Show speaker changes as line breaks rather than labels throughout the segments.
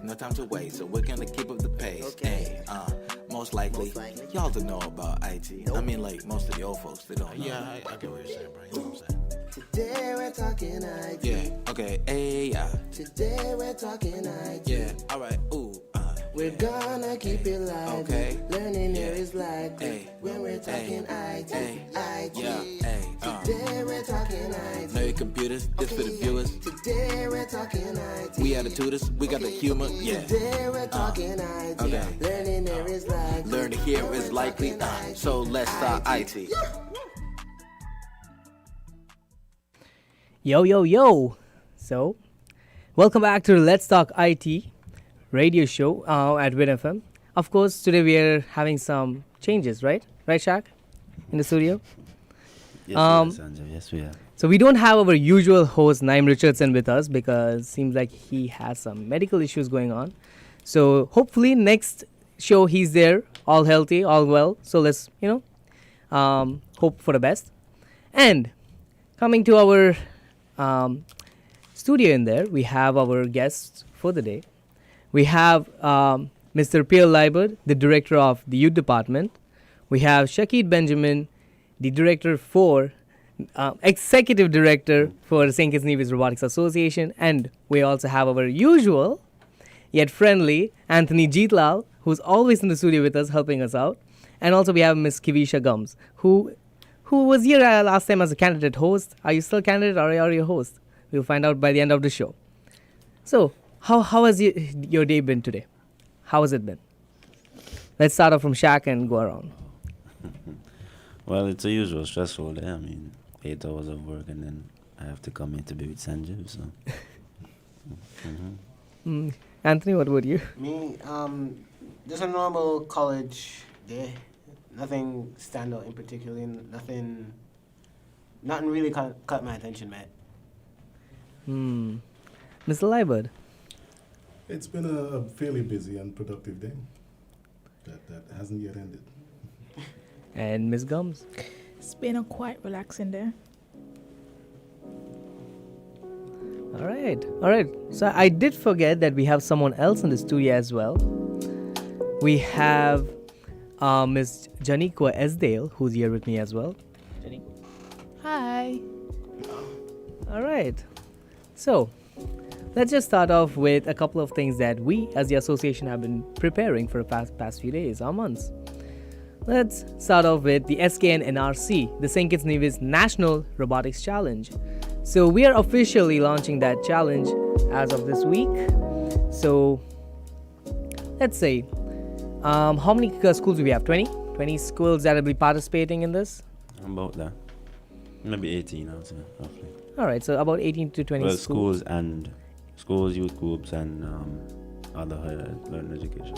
no time to waste, so we're gonna keep up the pace.
Okay.
Hey, most likely, y'all don't know about IT. I mean, like, most of the old folks, they don't know.
Yeah, I get what you're saying, bro. You know what I'm saying?
Today we're talking IT.
Yeah, okay, hey, yeah.
Today we're talking IT.
Yeah, alright, ooh,
We're gonna keep it live.
Okay.
Learning here is likely.
Hey.
When we're talking IT.
Hey.
IT.
yeah, hey,
Today we're talking IT.
know your computers, this for the viewers.
Today we're talking IT.
We attituders, we got the humor, yeah.
Today we're talking IT.
okay.
Learning here is likely.
Learn to hear is likely, so let's start IT.
Yo. So, welcome back to Let's Talk IT radio show at WinFM. Of course, today we are having some changes, right? Right, Shaq? In the studio?
Yes, Sanjay. Yes, we are.
So, we don't have our usual host, Naim Richardson, with us because seems like he has some medical issues going on. So, hopefully, next show he's there, all healthy, all well. So, let's, hope for the best. And coming to our studio in there, we have our guests for the day. We have Mr. Pierre Liebert, the director of the youth department. We have Shakid Benjamin, the director for executive director for St. Kitts Nevis Robotics Association, and we also have our usual yet friendly Anthony Jeetlal, who's always in the studio with us, helping us out. And also we have Miss Kivisha Gums, who was here last time as a candidate host. Are you still a candidate or are you a host? We'll find out by the end of the show. So, how has your day been today? How has it been? Let's start off from Shaq and go around.
Well, it's a usual stressful day. I mean, 8 hours of work and then I have to come in to be with Sanjay, so.
Anthony, what about you?
Me, just a normal college day. Nothing stand out in particular. Nothing really caught my attention, man.
Mr. Liebert?
It's been a fairly busy and productive day that hasn't yet ended.
And Miss Gums?
It's been a quite relaxing day.
All right. So I did forget that we have someone else in the studio as well. We have Miss Janiqua Esdale, who's here with me as well.
Hi.
All right. So let's just start off with a couple of things that we as the association have been preparing for the past few days or months. Let's start off with the SKN NRC, the St. Kitts Nevis National Robotics Challenge. So we are officially launching that challenge as of this week. So let's say, how many schools do we have? 20? 20 schools that will be participating in this?
About that. Maybe 18, I would say, roughly.
All right, so about 18 to 20
Well,
schools.
schools, youth groups, and other higher learning education.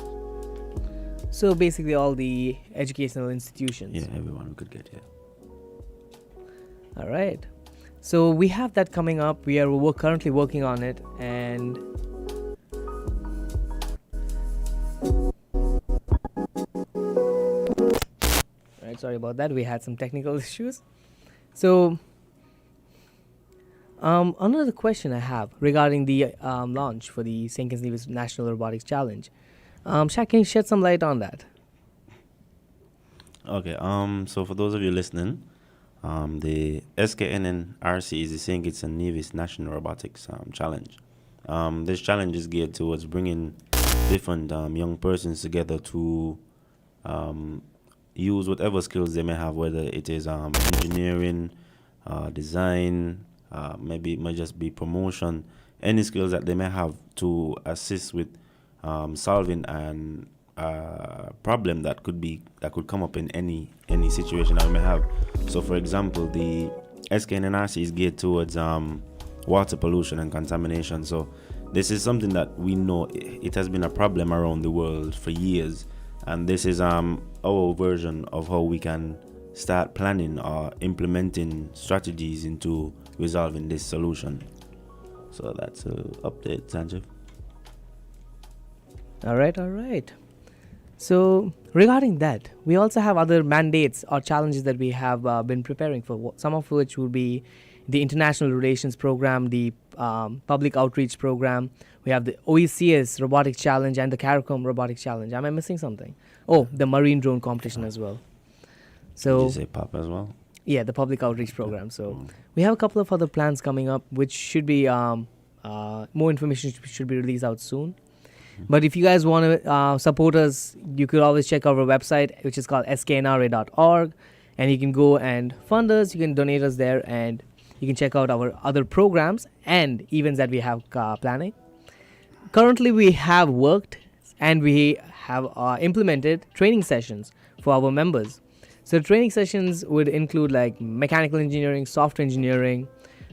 So basically all the educational institutions.
Yeah, everyone who could get here.
All right. So we have that coming up. We are currently working on it, and right, sorry about that. We had some technical issues. So another question I have regarding the launch for the St. Kitts Nevis National Robotics Challenge. Shaq, can you shed some light on that?
Okay, so for those of you listening, the SKNNRC is the St. Kitts and Nevis National Robotics Challenge. This challenge is geared towards bringing different young persons together to use whatever skills they may have, whether it is engineering, design, maybe it might just be promotion, any skills that they may have to assist with solving an problem that could come up in any situation that we may have. So, for example, the SKNNRC is geared towards water pollution and contamination. So, this is something that we know it has been a problem around the world for years, and this is our version of how we can start planning or implementing strategies into resolving this solution. So that's an update, Sanjeev.
All right. So regarding that, we also have other mandates or challenges that we have been preparing for, some of which will be the International Relations Program, the Public Outreach Program. We have the OECS Robotics Challenge and the CARICOM Robotics Challenge. Am I missing something? Oh, the Marine Drone Competition as well.
Did
So
you say POP as well?
yeah, the Public Outreach Program. So we have a couple of other plans coming up, which should be more information should be released out soon. But if you guys want to support us, you could always check our website, which is called sknra.org, and you can go and fund us. You can donate us there, and you can check out our other programs and events that we have planning. Currently, we have worked and we have implemented training sessions for our members. So training sessions would include like mechanical engineering, software engineering,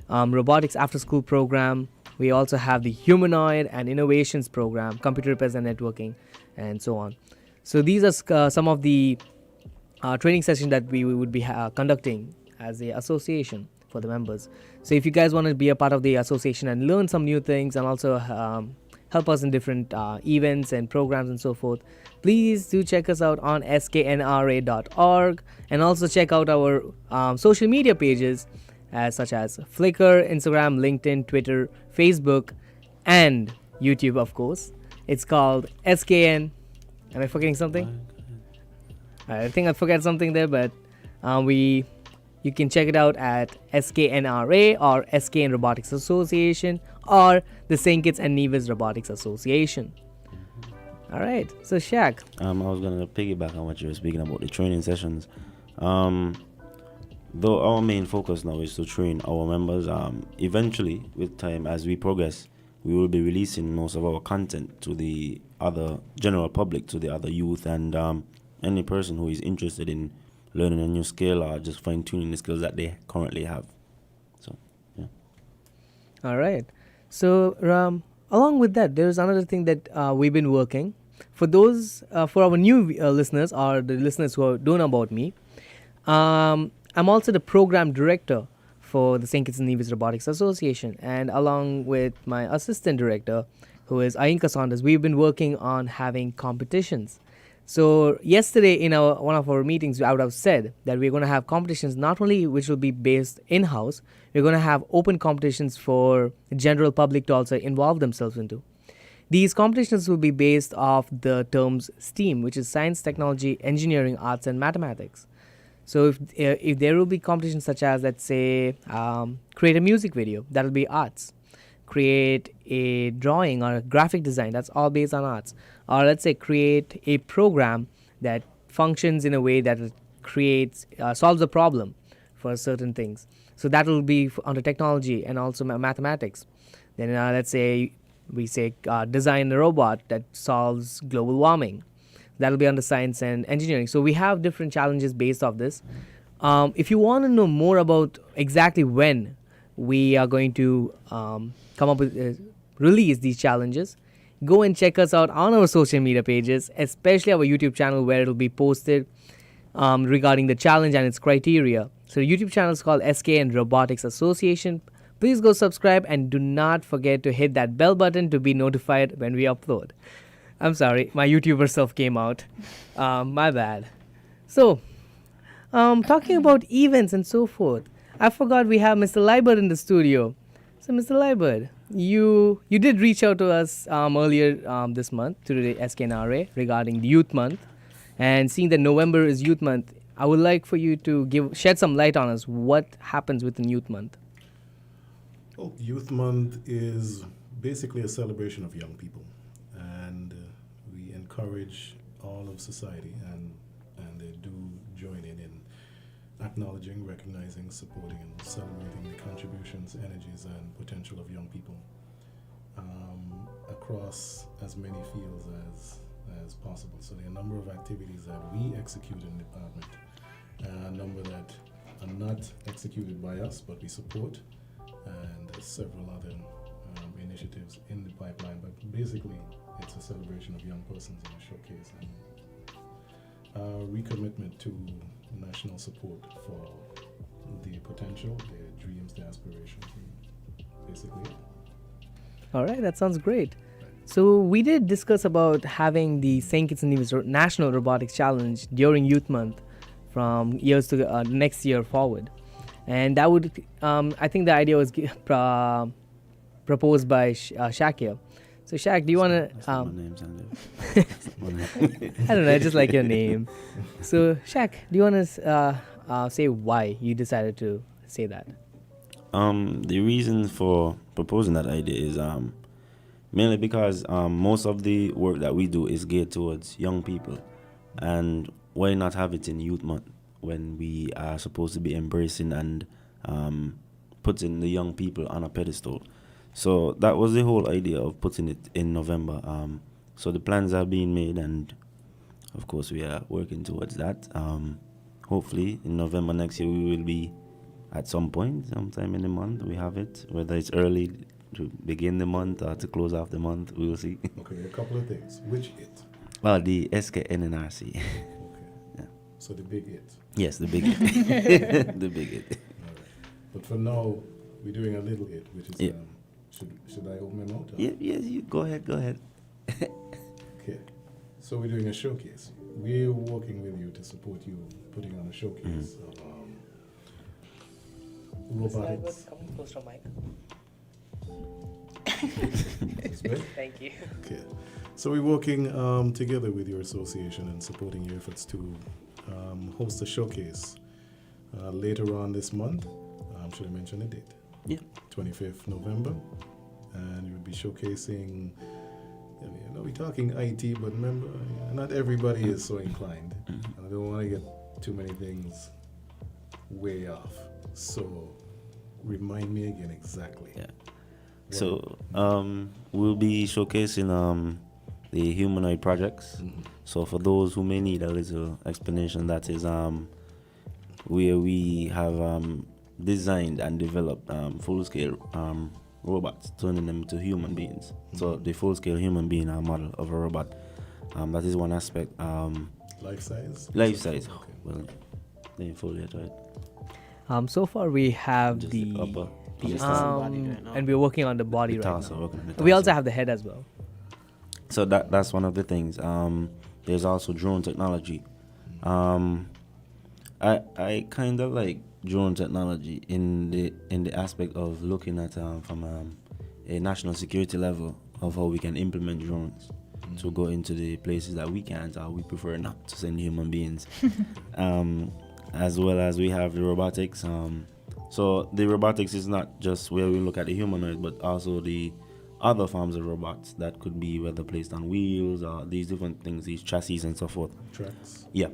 robotics after school program. We also have the humanoid and innovations program, computer repairs and networking, and so on. So these are some of the training sessions that we would be conducting as a association for the members. So if you guys want to be a part of the association and learn some new things and also help us in different events and programs and so forth, please do check us out on sknra.org, and also check out our social media pages such as Flickr, Instagram, LinkedIn, Twitter, Facebook, and YouTube, of course. It's called SKN. Am I forgetting something? I think I forgot something there, but you can check it out at SKNRA or SKN Robotics Association or the St. Kitts and Nevis Robotics Association. All right, so Shaq.
I was gonna piggyback on what you were speaking about the training sessions. Though our main focus now is to train our members, eventually with time as we progress, we will be releasing most of our content to the other general public, to the other youth, and any person who is interested in learning a new skill or just fine-tuning the skills that they currently have. So, yeah.
All right. So along with that, there's another thing that we've been working. For those, for our new listeners or the listeners who don't know about me, I'm also the program director for the St. Kitts and Nevis Robotics Association, and along with my assistant director, who is Ainka Saunders, we've been working on having competitions. So yesterday in one of our meetings, I would have said that we're going to have competitions not only which will be based in-house, we're going to have open competitions for the general public to also involve themselves into. These competitions will be based off the terms STEAM, which is science, technology, engineering, arts, and mathematics. So if there will be competitions such as, let's say, create a music video, that'll be arts. Create a drawing or a graphic design, that's all based on arts. Or let's say create a program that functions in a way that it creates, solves a problem for certain things. So that will be under technology and also mathematics. Then let's say we say design a robot that solves global warming. That'll be under science and engineering. So we have different challenges based off this. If you want to know more about exactly when we are going to come up with release these challenges, go and check us out on our social media pages, especially our YouTube channel, where it'll be posted regarding the challenge and its criteria. So the YouTube channel is called SKN Robotics Association. Please go subscribe and do not forget to hit that bell button to be notified when we upload. I'm sorry, my YouTuber self came out. My bad. So, talking about events and so forth, I forgot we have Mr. Liebert in the studio. So, Mr. Liebert, you did reach out to us earlier this month to the SKNRA regarding the Youth Month, and seeing that November is Youth Month, I would like for you to shed some light on us. What happens within Youth Month?
Well, Youth Month is basically a celebration of young people, and we encourage all of society, and they do join in acknowledging, recognizing, supporting, and celebrating the contributions, energies, and potential of young people across as many fields as possible. So there are a number of activities that we execute in the department, a number that are not executed by us, but we support, and there's several other initiatives in the pipeline. But basically, it's a celebration of young persons in a showcase, and recommitment to national support for the potential, their dreams, their aspirations, basically it.
All right, that sounds great. So we did discuss about having the St. Kitts and Nevis National Robotics Challenge during Youth Month from years to next year forward. and that would I think the idea was proposed by Shakir. So Shaq, do you want
That's
to?
not my name, Sanjay. That's not my name.
I don't know. I just like your name. So Shaq, do you want to say why you decided to say that?
The reason for proposing that idea is mainly because most of the work that we do is geared towards young people, and why not have it in Youth Month when we are supposed to be embracing and putting the young people on a pedestal? So that was the whole idea of putting it in November. So the plans are being made, and of course we are working towards that. Hopefully in November next year we will be at some point, sometime in the month, we have it. Whether it's early to begin the month or to close off the month, we will see.
Okay, a couple of things. Which it?
Well, the SKNNRC.
Okay.
Yeah.
So the big it.
Yes, the big it. The big it.
All right. But for now, we're doing a little it, which is,
Yeah.
should I open my mouth?
Yeah, yes, you go ahead.
Okay. So we're doing a showcase. We're working with you to support you putting on a showcase of robotics. This way?
Thank you.
Okay. So we're working together with your association and supporting your efforts to host a showcase later on this month. Should I mention the date?
Yeah.
25th November. And you'll be showcasing, we're talking IT, but remember, not everybody is so inclined. I don't want to get too many things way off. So remind me again exactly.
Yeah. So we'll be showcasing the Humanoid Projects. So for those who may need a little explanation, that is where we have designed and developed full-scale robots, turning them into human beings. So the full-scale human being model of a robot. That is one aspect.
Life size?
Life size.
Okay.
Well, they fully right.
So far we have
Just
the
upper.
Just the body right now.
and we're working on the body
The
right
torso,
now.
working on the
We
torso.
also have the head as well.
So that's one of the things. There's also drone technology. I kind of like drone technology in the aspect of looking at from a national security level of how we can implement drones to go into the places that we can't or we prefer not to send human beings. As well as we have the robotics. So the robotics is not just where we look at the humanoid, but also the other forms of robots that could be whether placed on wheels or these different things, these chassis and so forth.
Tracks?
Yeah.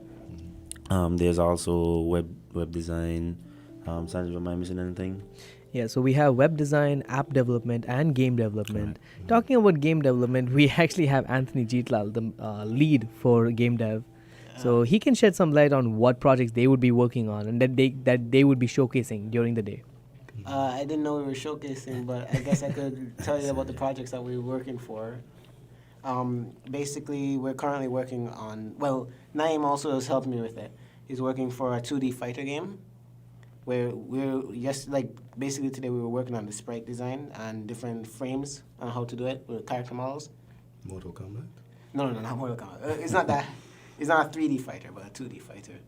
There's also web design. Sanjay, am I missing anything?
Yeah, so we have web design, app development, and game development. Talking about game development, we actually have Anthony Jeetlal, the lead for game dev. So he can shed some light on what projects they would be working on and that they would be showcasing during the day.
I didn't know we were showcasing, but I guess I could tell you about the projects that we're working for. Basically, we're currently working on, well, Naeem also has helped me with it. He's working for a 2D fighter game where basically today we were working on the sprite design and different frames on how to do it with character models.
Mortal Kombat?
No, not Mortal Kombat. It's not that. It's not a 3D fighter, but a 2D fighter.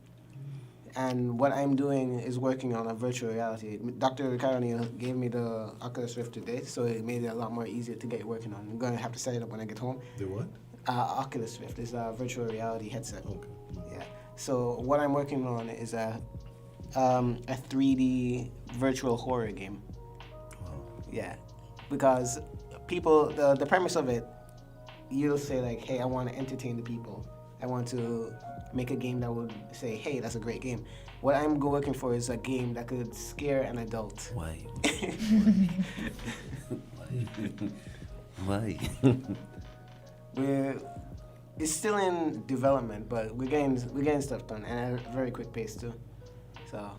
And what I'm doing is working on a virtual reality. Dr. Ricardo Neal gave me the Oculus Rift today, so it made it a lot more easier to get working on. I'm going to have to set it up when I get home.
The what?
Oculus Rift is a virtual reality headset.
Okay.
Yeah. So what I'm working on is a 3D virtual horror game.
Wow.
Yeah. Because people, the premise of it, you'll say like, hey, I want to entertain the people. I want to make a game that would say, hey, that's a great game. What I'm working for is a game that could scare an adult.
Why? Why?
It's still in development, but we're getting stuff done and at a very quick pace too.
So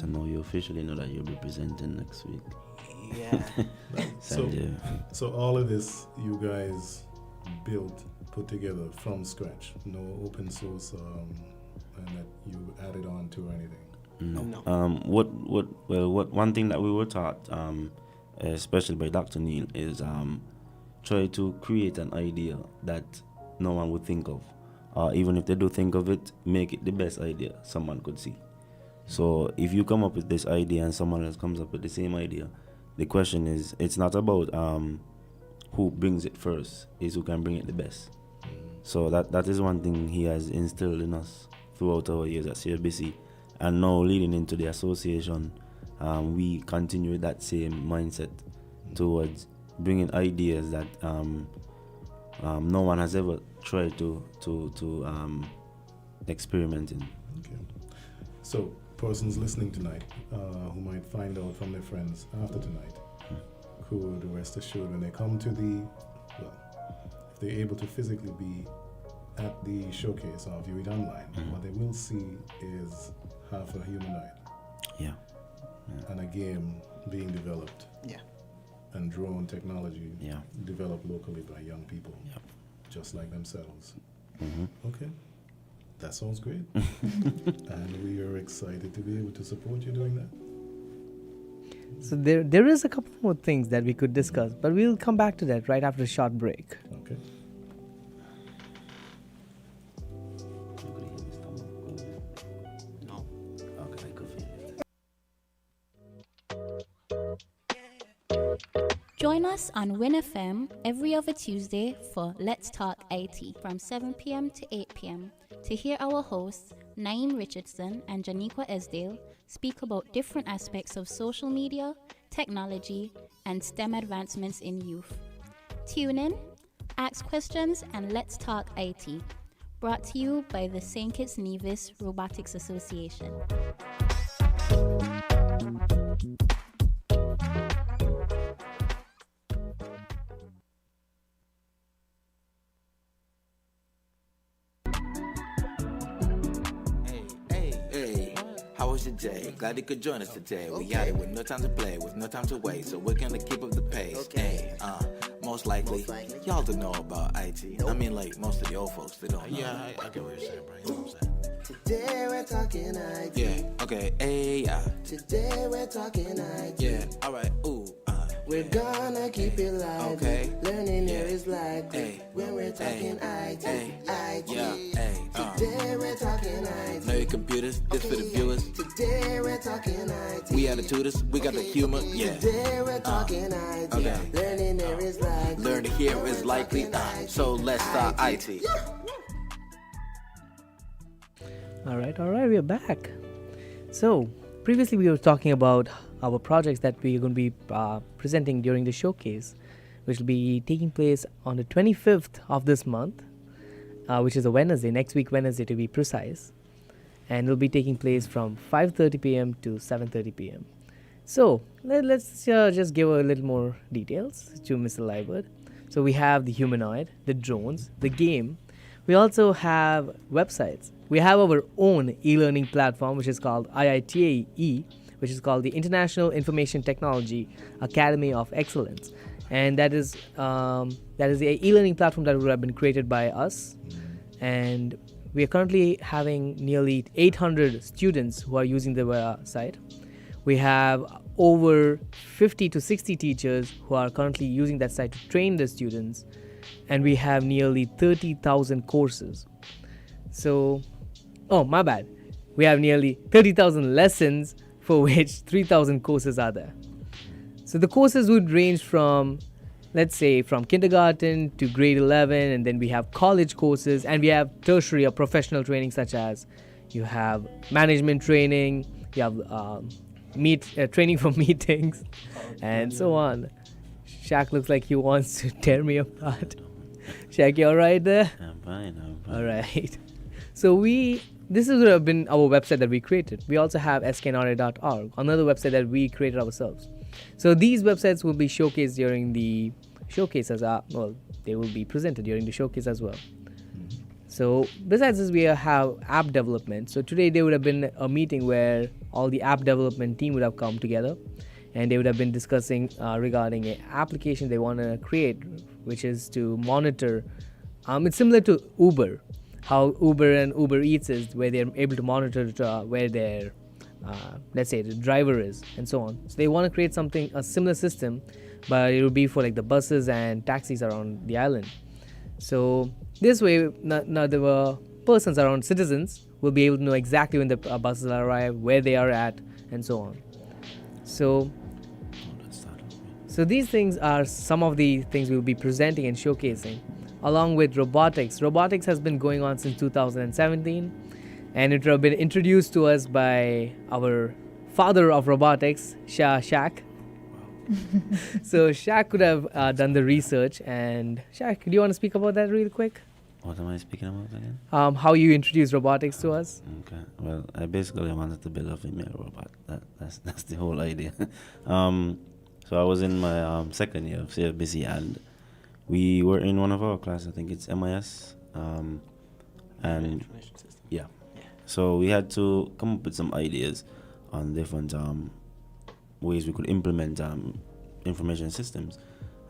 now you officially know that you'll be presenting next week.
Yeah.
Sanjay.
So all of this you guys put together from scratch, no open source, and that you added on to or anything.
No.
One thing that we were taught, especially by Dr. Neil, is try to create an idea that no one would think of, or even if they do think of it, make it the best idea someone could see. So if you come up with this idea and someone else comes up with the same idea, the question is, it's not about who brings it first, it's who can bring it the best. So that is one thing he has instilled in us throughout our years at CFBC, and now leading into the association, we continue with that same mindset towards bringing ideas that no one has ever tried to experiment in.
Okay. So, persons listening tonight who might find out from their friends after tonight could rest assured when they come to if they're able to physically be at the showcase or view it online, what they will see is half a humanoid.
Yeah.
And a game being developed.
Yeah.
And drone technology
Yeah.
developed locally by young people, just like themselves. Okay, that sounds great. And we are excited to be able to support you doing that.
So there is a couple more things that we could discuss, but we'll come back to that right after a short break.
Okay.
No. Okay, I could feel it.
Join us on Win FM every other Tuesday for Let's Talk IT from 7 p.m. to 8 p.m. to hear our hosts, Naeem Richardson and Janiqua Esdale, speak about different aspects of social media, technology, and STEM advancements in youth. Tune in, ask questions, and Let's Talk IT. Brought to you by the St. Kitts Nevis Robotics Association.
Hey, how was your day? Glad you could join us today. We got it with no time to play, with no time to wait, so we're gonna keep up the pace. Hey, most likely, y'all don't know about IT. I mean, like, most of the old folks, they don't know.
Yeah, I get what you're saying, bro. You know what I'm saying? Today we're talking IT.
Yeah, okay, hey,
Today we're talking IT.
yeah, alright, ooh,
We're gonna keep it lively.
Okay.
Learning here is likely.
Hey.
When we're talking IT.
Hey.
IT.
yeah, hey,
Today we're talking IT.
know your computers, this for the viewers.
Today we're talking IT.
We are the tutors, we got the humor, yeah.
Today we're talking IT.
okay.
Learning here is likely.
Learn to hear is likely, so let's start IT.
All right, we are back. So, previously we were talking about our projects that we are going to be presenting during the showcase, which will be taking place on the 25th of this month, which is a Wednesday, next week Wednesday to be precise. And it will be taking place from 5:30 p.m. to 7:30 p.m. So, let's just give a little more details to Mr. Liebert. So, we have the humanoid, the drones, the game. We also have websites. We have our own e-learning platform, which is called IITAE, which is called the International Information Technology Academy of Excellence, and that is the e-learning platform that would have been created by us, and we are currently having nearly 800 students who are using the site. We have over 50 to 60 teachers who are currently using that site to train the students, and we have nearly 30,000 courses. So, oh, my bad. We have nearly 30,000 lessons, for which 3,000 courses are there. So the courses would range from, let's say, from kindergarten to grade 11, and then we have college courses, and we have tertiary or professional training, such as you have management training, you have training for meetings, and so on. Shaq looks like he wants to tear me apart. Shaq, you all right there?
I'm fine.
All right. So this would have been our website that we created. We also have sknra.org, another website that we created ourselves. So these websites will be showcased during the showcase they will be presented during the showcase as well. So besides this, we have app development. So today there would have been a meeting where all the app development team would have come together, and they would have been discussing regarding an application they want to create, which is to monitor. It's similar to Uber, how Uber and Uber Eats is, where they're able to monitor where their, let's say, the driver is, and so on. So they want to create a similar system, but it will be for like the buses and taxis around the island. So this way, now there were persons around citizens we'll be able to know exactly when the buses arrive, where they are at, and so on. So these things are some of the things we'll be presenting and showcasing, along with robotics. Robotics has been going on since 2017, and it has been introduced to us by our father of robotics, Shaq. So Shaq could have done the research, and Shaq, do you want to speak about that really quick?
What am I speaking about again?
How you introduced robotics to us?
Okay. Well, I basically wanted to build a female robot. That's the whole idea. So I was in my second year of CFBC, and we were in one of our classes. I think it's MIS. And yeah. So we had to come up with some ideas on different ways we could implement information systems.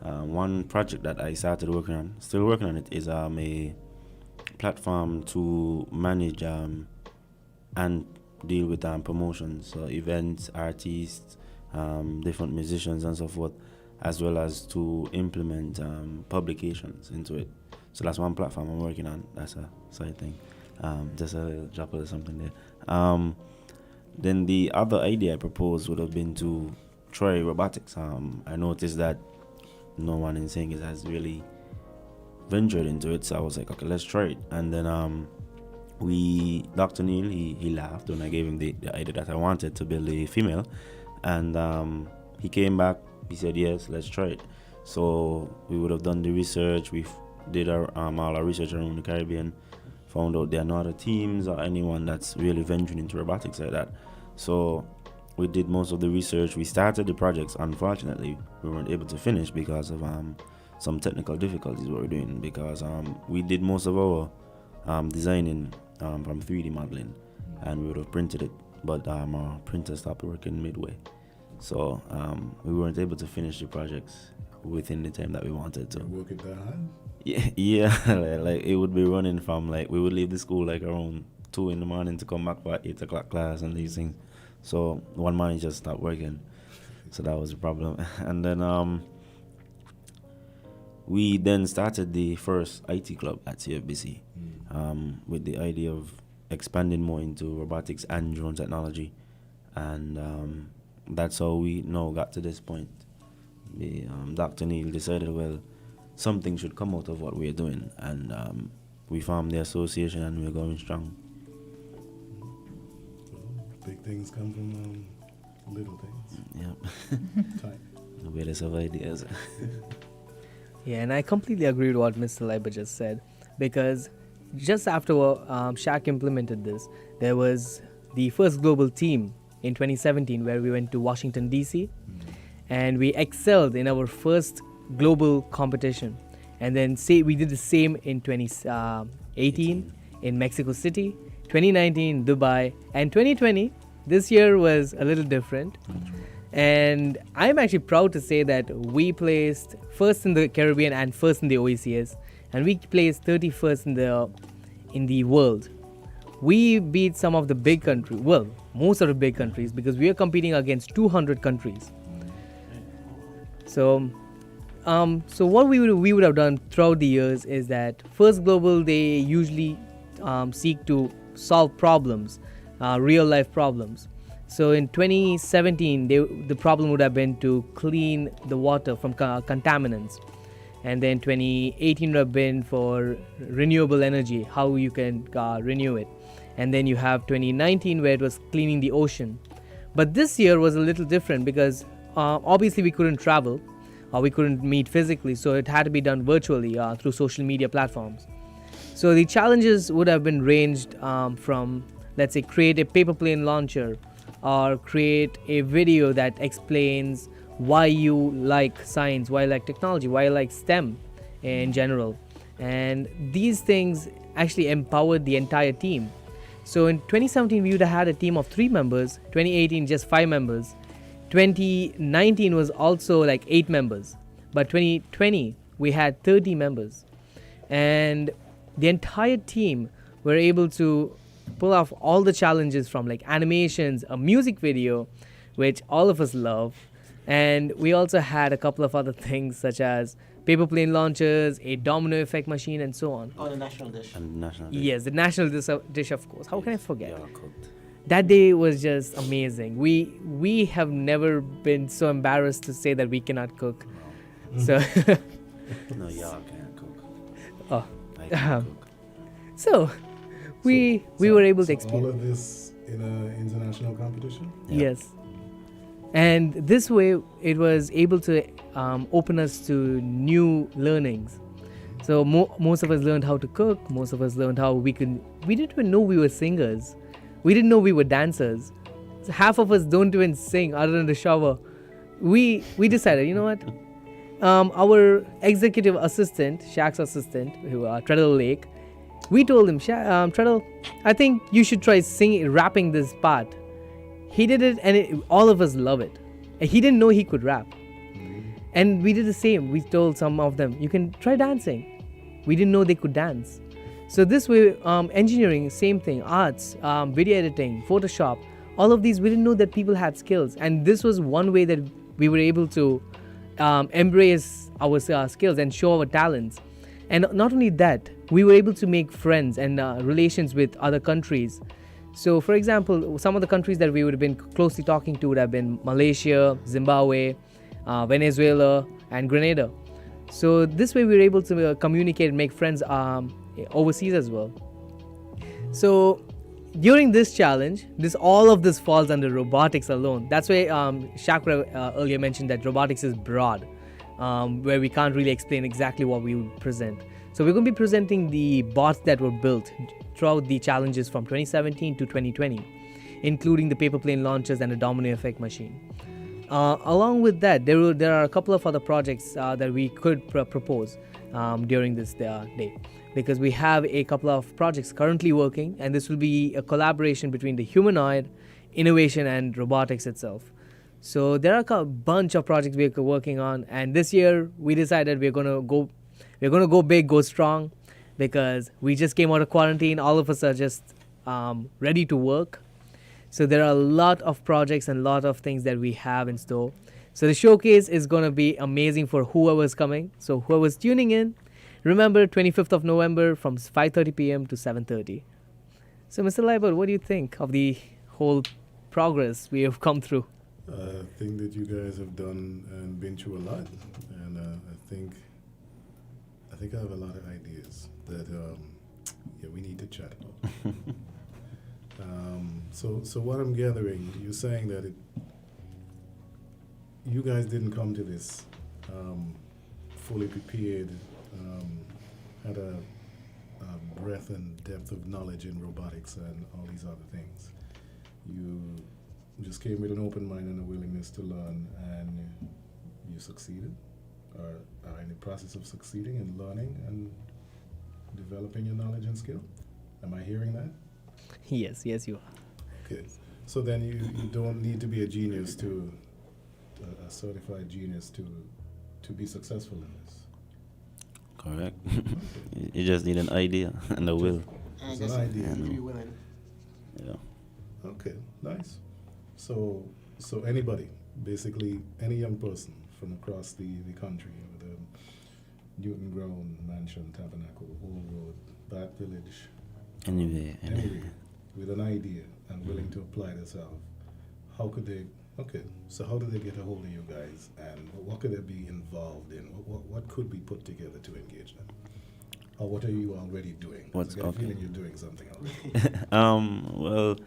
One project that I started working on, still working on it, is a platform to manage and deal with promotions, so events, artists, different musicians and so forth, as well as to implement publications into it. So that's one platform I'm working on. That's a side thing. Just a little drop of something there. Then the other idea I proposed would have been to try robotics. I noticed that no one in Singh has really ventured into it, so I was like, okay, let's try it. And then Dr. Neil, he laughed when I gave him the idea that I wanted to build a female, and he came back, he said, yes, let's try it. So we would have done the research, we did all our research around the Caribbean, found out there are no other teams or anyone that's really venturing into robotics like that. So we did most of the research, we started the projects. Unfortunately, we weren't able to finish because of some technical difficulties we were doing, because we did most of our designing from 3D modeling, and we would have printed it, but our printer stopped working midway, so we weren't able to finish the projects within the time that we wanted to.
Work it that hard?
Yeah, like it would be running from, like, we would leave the school like around 2 in the morning to come back for 8 o'clock class and these things. So one morning just stopped working, so that was the problem. And then we then started the first IT club at CFBC, with the idea of expanding more into robotics and drone technology, and that's how we now got to this point. Dr. Neil decided, well, something should come out of what we're doing, and we formed the association, and we're going strong.
Big things come from little things.
Yeah. The weirdest of ideas.
Yeah, and I completely agree with what Mr. Leiber just said, because just after Shaq implemented this, there was the first global team in 2017 where we went to Washington, D.C., and we excelled in our first global competition. And then we did the same in 2018 in Mexico City, 2019 Dubai, and 2020, this year was a little different. And I'm actually proud to say that we placed first in the Caribbean and first in the OECS, and we placed 31st in the world. We beat some of the big countries, well, most of the big countries, because we are competing against 200 countries. So what we would have done throughout the years is that First Global, they usually seek to solve problems, real life problems. So in 2017, the problem would have been to clean the water from contaminants. And then 2018 would have been for renewable energy, how you can renew it. And then you have 2019 where it was cleaning the ocean. But this year was a little different because obviously we couldn't travel, or we couldn't meet physically, so it had to be done virtually through social media platforms. So the challenges would have been ranged from, let's say, create a paper plane launcher, or create a video that explains why you like science, why you like technology, why you like STEM in general. And these things actually empowered the entire team. So in 2017, we would have had a team of 3 members, 2018 just 5 members, 2019 was also like 8 members, but 2020 we had 30 members. And the entire team were able to pull off all the challenges, from like animations, a music video, which all of us love. And we also had a couple of other things such as paper plane launchers, a domino effect machine, and so on.
Oh, the national dish.
And national Day.
Yes, the national dish, of course. How can I forget?
Yeah, cooked.
That day was just amazing. We have never been so embarrassed to say that we cannot cook. So
No, y'all can't cook.
Oh.
I can cook.
so we were able to
All
experience.
of this in an international competition?
Yeah.
Yes. And this way, it was able to open us to new learnings. So most of us learned how to cook. Most of us learned how we didn't even know we were singers. We didn't know we were dancers. So half of us don't even sing other than the shower. We decided, you know what? Our executive assistant, Shaq's assistant, Treadle Lake, we told him, Treadle, I think you should try rapping this part. He did it, and all of us love it. And he didn't know he could rap. And we did the same. We told some of them, you can try dancing. We didn't know they could dance. So this way, engineering, same thing, arts, video editing, Photoshop, all of these, we didn't know that people had skills. And this was one way that we were able to embrace our skills and show our talents. And not only that, we were able to make friends and relations with other countries. So, for example, some of the countries that we would have been closely talking to would have been Malaysia, Zimbabwe, Venezuela, and Grenada. So this way we were able to communicate and make friends overseas as well. So during this challenge, all of this falls under robotics alone. That's why Shakra earlier mentioned that robotics is broad, where we can't really explain exactly what we would present. So we're going to be presenting the bots that were built throughout the challenges from 2017 to 2020, including the paper plane launchers and the domino effect machine. Along with that, there are a couple of other projects that we could propose during this day, because we have a couple of projects currently working, and this will be a collaboration between the humanoid, innovation, and robotics itself. So there are a bunch of projects we're working on, and this year we decided we're gonna go big, go strong, because we just came out of quarantine. All of us are just ready to work. So there are a lot of projects and a lot of things that we have in store. So the showcase is going to be amazing for whoever's coming. So whoever's tuning in, remember 25th of November from 5:30 p.m. to 7:30. So Mr. Leibert, what do you think of the whole progress we have come through?
I think that you guys have done and been through a lot, and I think I have a lot of ideas that we need to chat about. So what I'm gathering, you're saying that you guys didn't come to this fully prepared, had a breadth and depth of knowledge in robotics and all these other things. You just came with an open mind and a willingness to learn, and you succeeded, or are in the process of succeeding and learning and developing your knowledge and skill. Am I hearing that?
Yes, you are.
Okay. So then you don't need to be a genius a certified genius to be successful in this.
Correct. You just need an idea and a will.
And I
It's
guess
an idea.
if you're willing.
Yeah.
Okay, nice. So anybody, basically any young person from across the country, with Newton Ground, Mansion, Tabernacle, Old Road, Bath Village,
Anyway.
anywhere, with an idea and willing to apply themselves, how do they get a hold of you guys, and what could they be involved in? What could be put together to engage them? Or what are you already doing? 'Cause I get a feeling you're doing something already.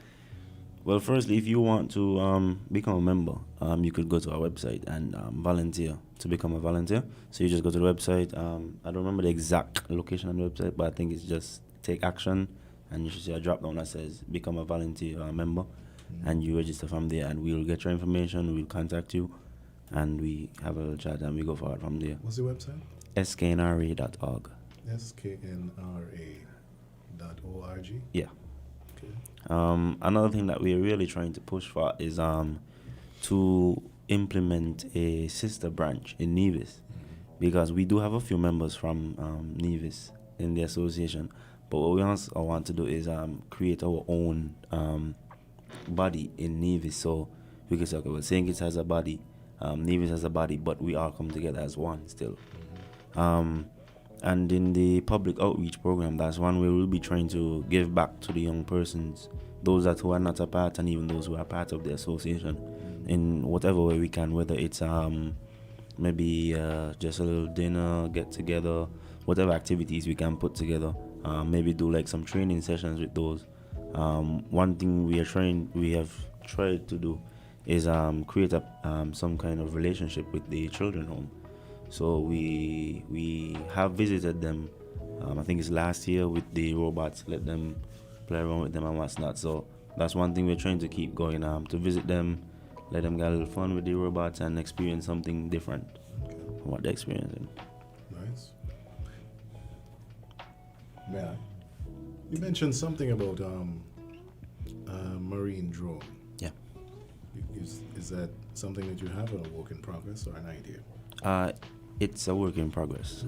Well, firstly, if you want to become a member, you could go to our website and volunteer to become a volunteer. So you just go to the website. I don't remember the exact location on the website, but I think it's just Take Action, and you should see a drop down that says Become a Volunteer member, and you register from there, and we'll get your information, we'll contact you, and we have a little chat, and we go forward from there.
What's the website?
sknra.org.
sknra.org.
Yeah.
Okay.
Another thing that we're really trying to push for is to implement a sister branch in Nevis, because we do have a few members from Nevis in the association, but what we also want to do is create our own body in Nevis. So we could say, okay, well, St. Kitts has a body, Nevis has a body, but we all come together as one still. And in the public outreach program, that's one way we'll be trying to give back to the young persons, those that who are not a part and even those who are part of the association, in whatever way we can, whether it's maybe just a little dinner, get together, whatever activities we can put together. Maybe do like some training sessions with those. One thing we have tried to do is create some kind of relationship with the children home. So we have visited them. I think it's last year with the robots. Let them play around with them and what's not. So that's one thing we're trying to keep going. To visit them, let them get a little fun with the robots and experience something different from what they're experiencing.
Nice. Yeah. You mentioned something about marine drone.
Yeah.
Is that something that you have, a work in progress or an idea?
It's a work in progress.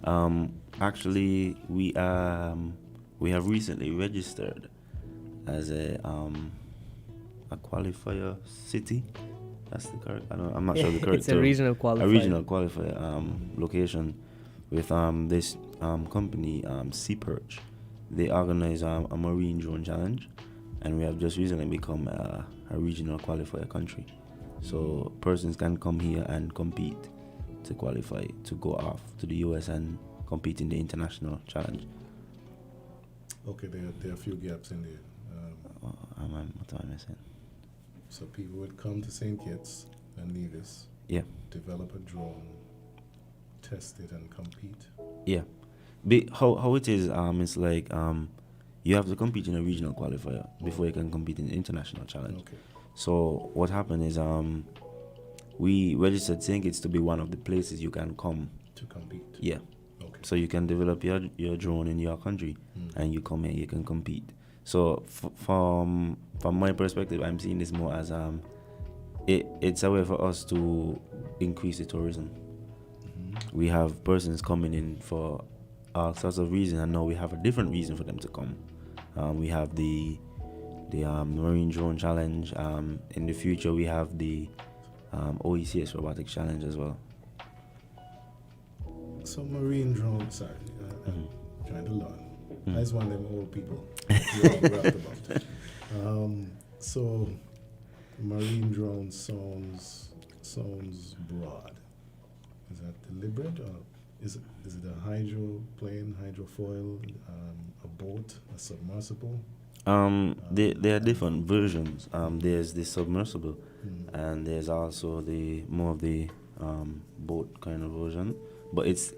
Okay.
Actually, we have recently registered as a qualifier city. That's the correct. I'm not sure the correct.
It's a regional qualifier.
A regional qualifier location with this company, Sea Perch. They organize a marine drone challenge, and we have just recently become a regional qualifier country. So persons can come here and compete to qualify to go off to the US and compete in the international challenge.
Okay, there are a few gaps in there.
What am I saying?
So people would come to St. Kitts and Nevis,
Yeah,
develop a drone, test it, and compete.
yeah. How it is, it's like you have to compete in a regional qualifier before you can compete in the international challenge.
Okay.
So what happened is we registered St. Kitts to be one of the places you can come.
To compete.
Yeah.
Okay.
So you can develop your drone in your country, and you come here, you can compete. So from my perspective, I'm seeing this more as it's a way for us to increase the tourism. We have persons coming in for all sorts of reasons, and now we have a different reason for them to come. We have the Marine Drone Challenge. In the future, we have the OECS Robotics Challenge as well.
So marine drone, sorry, I'm trying to learn. I just want them old people you all rapped about. So marine drone sounds broad. Is that deliberate, or is it a hydroplane, hydrofoil, a boat, a submersible?
There are different versions. There's the submersible, and there's also the more of the boat kind of version. But it's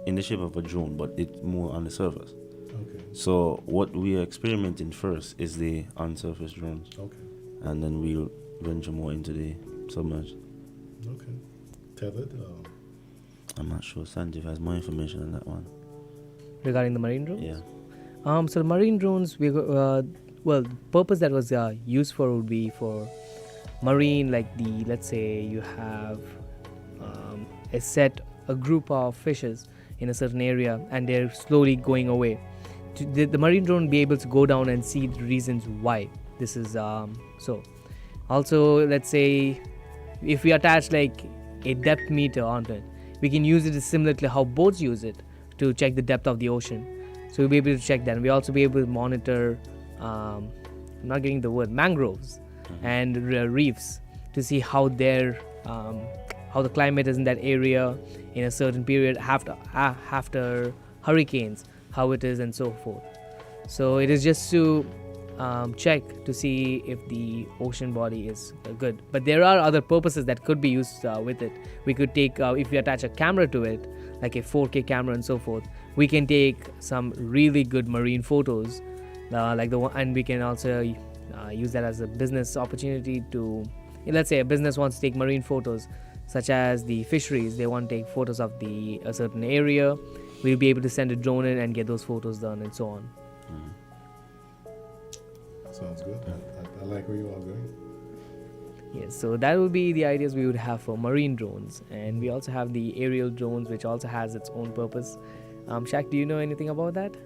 in the shape of a drone, but it's more on the surface.
Okay.
So what we are experimenting first is the on-surface drones,
Okay.
and then we'll venture more into the submerged.
Okay. Tethered.
I'm not sure. Sanjeev has more information on that one.
Regarding the marine drones?
Yeah.
So the marine drones, the purpose that was used for would be for marine, like let's say you have a group of fishes in a certain area and they're slowly going away. The marine drone will be able to go down and see the reasons why this is so. Also, let's say if we attach like a depth meter onto it, we can use it similar to how boats use it to check the depth of the ocean. So we'll be able to check that. And we'll also be able to monitor, I'm not getting the word, mangroves and reefs to see how how the climate is in that area in a certain period after hurricanes, how it is and so forth. So it is just to check to see if the ocean body is good. But there are other purposes that could be used with it. We could take, if we attach a camera to it, like a 4K camera and so forth, we can take some really good marine photos, like the one, and we can also use that as a business opportunity to, let's say a business wants to take marine photos, such as the fisheries. They want to take photos of a certain area. We'll be able to send a drone in and get those photos done and so on.
Sounds good. I like where you are going.
Yes, so that would be the ideas we would have for marine drones. And we also have the aerial drones, which also has its own purpose. Shaq, do you know anything about that?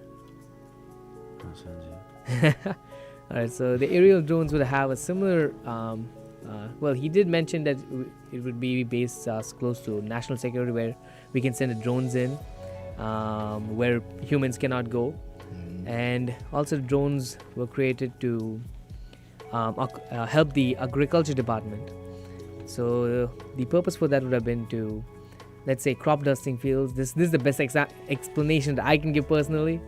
Alright, so the aerial drones would have a similar, he did mention that it would be based close to national security, where we can send the drones in where humans cannot go. And also drones were created to help the agriculture department. So the purpose for that would have been to, let's say, crop dusting fields. This is the best explanation that I can give personally.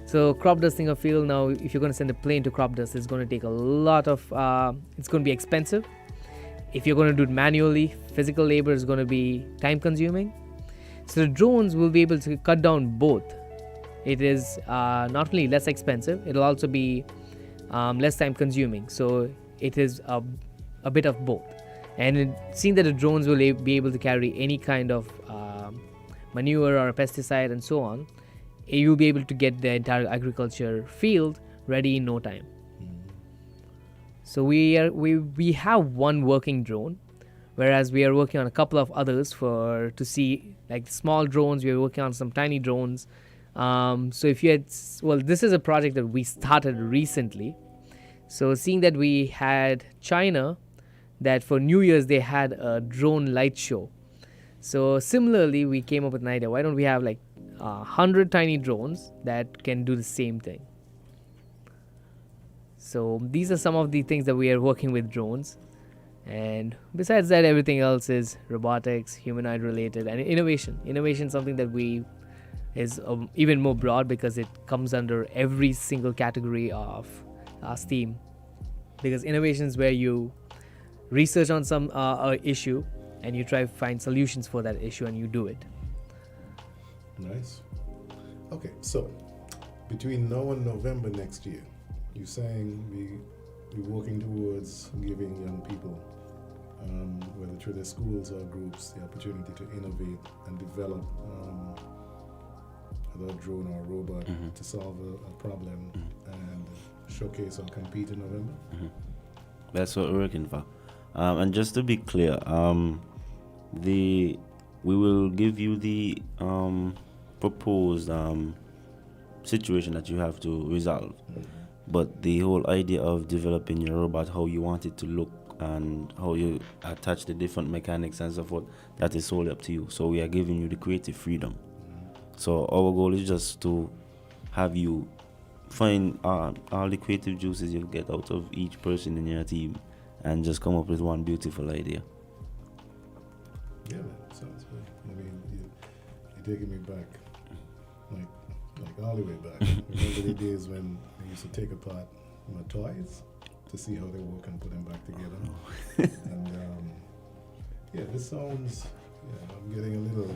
So crop dusting a field, now if you're going to send a plane to crop dust, it's going to take a lot of, it's going to be expensive. If you're going to do it manually, physical labor is going to be time consuming. So the drones will be able to cut down both. It is not only less expensive, it'll also be less time consuming. So it is a bit of both. And seeing that the drones will be able to carry any kind of manure or a pesticide and so on, you'll be able to get the entire agriculture field ready in no time. So we have one working drone, whereas we are working on a couple of others to see, like small drones. We are working on some tiny drones. So if you had, this is a project that we started recently. So seeing that we had China, that for New Year's they had a drone light show. So similarly, we came up with an idea. Why don't we have like 100 tiny drones that can do the same thing? So these are some of the things that we are working with drones. And besides that, everything else is robotics, humanoid related, and innovation. Innovation is something that is even more broad because it comes under every single category of STEAM. Because innovation is where you research on some issue and you try to find solutions for that issue and you do it.
Nice. Okay, so between now and November next year, you're saying we're working towards giving young people, whether through their schools or groups, the opportunity to innovate and develop a drone or a robot to solve a problem and showcase or compete in November?
That's what we're working for. And just to be clear, we will give you the proposed situation that you have to resolve. But the whole idea of developing your robot, how you want it to look and how you attach the different mechanics and so forth, that is solely up to you. So we are giving you the creative freedom. So our goal is just to have you find all the creative juices you get out of each person in your team and just come up with one beautiful idea.
Yeah, man, sounds good. I mean, you're taking me back, like all the way back. Remember the days when I used to take apart my toys to see how they work and put them back together. And yeah, this sounds. Yeah, I'm getting a little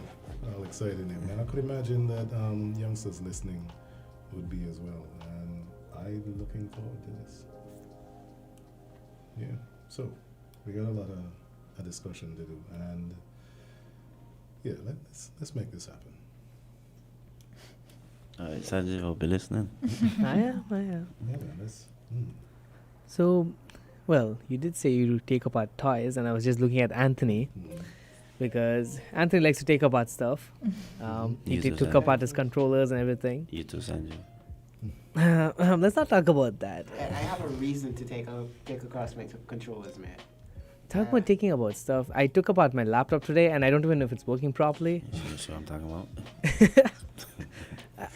all excited now. And I could imagine that youngsters listening would be as well. And I'm looking forward to this. Yeah, so we got a lot of discussion to do. And yeah, let's make this happen.
All right, Sanjay, I'll be listening.
I am.
Yeah, let's.
So, well, you did say you take apart toys, and I was just looking at Anthony. Because Anthony likes to take apart stuff. He took apart his controllers and everything.
You too, Sanjay.
Let's not talk about that.
I have a reason to take across my controllers, man.
Talk about taking about stuff. I took apart my laptop today, and I don't even know if it's working properly.
You sure I'm talking about?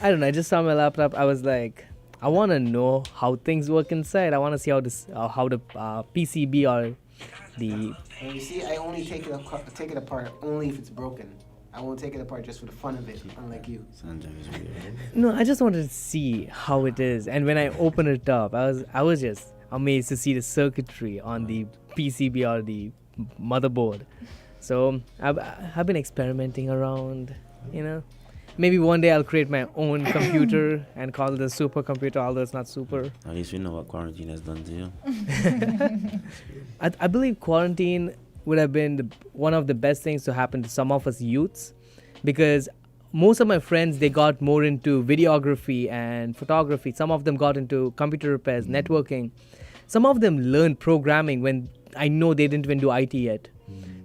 I don't know. I just saw my laptop. I was like, I want to know how things work inside. I want to see how the PCB or the.
And you see, I only take it apart only if it's broken. I won't take it apart just for the fun of it, unlike you.
Sanjay is weird.
No, I just wanted to see how it is. And when I opened it up, I was just amazed to see the circuitry on the PCB or the motherboard. So I've been experimenting around, you know. Maybe one day I'll create my own computer and call it a supercomputer, although it's not super.
At least we know what quarantine has done to you.
I believe quarantine would have been one of the best things to happen to some of us youths, because most of my friends, they got more into videography and photography. Some of them got into computer repairs, networking. Some of them learned programming when I know they didn't even do IT yet.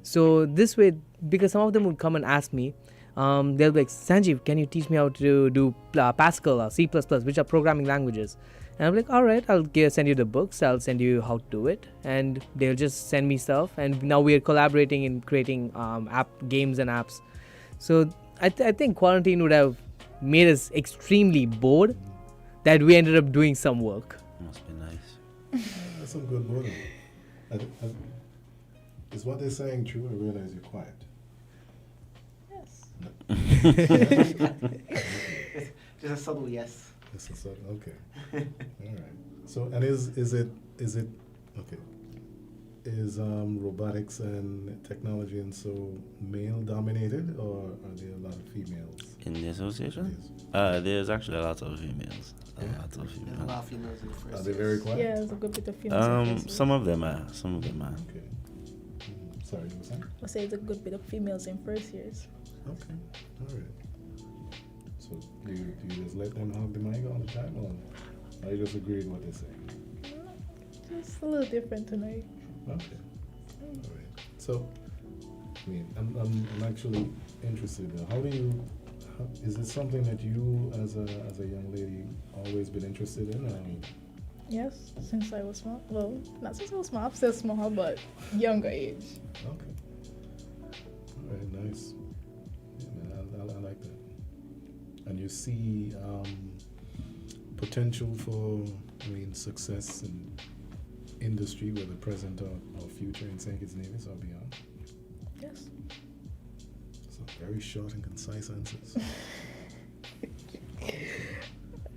So this way, because some of them would come and ask me, they'll be like, Sanjeev, can you teach me how to do Pascal or C++, which are programming languages? And I'm like, all right, I'll send you the books. I'll send you how to do it. And they'll just send me stuff. And now we are collaborating in creating games and apps. So I think quarantine would have made us extremely bored that we ended up doing some work.
Must be nice.
That's some good boredom. Is what they're saying true? I realize you're quiet.
Yes.
Just a subtle yes.
This is okay. All right. So, and is it okay? Is robotics and technology and so male dominated, or are there a lot of females?
In the association?
Yes.
There's actually a lot of females. A lot of
There's a
females.
lot of females in the first
Are they
years.
very quiet?
Yeah, there's a good bit of females.
Some of them are. Some of them are.
Okay. Sorry, you were saying?
I say it's a good bit of females in first years.
Okay. All right. So do you just let them have the mic all the time, or you just agree with what they're saying?
Just a little different tonight.
Okay. All right. So, I mean, I'm actually interested. Is it something that you, as a young lady, always been interested in?
Yes, since I was small. Well, not since I was small. I'm still small, but younger age.
Okay. All right. Nice. Yeah, man, I like that. And you see potential for, success in industry, whether present or future, in St. Kitts Nevis or beyond?
Yes.
So very short and concise answers.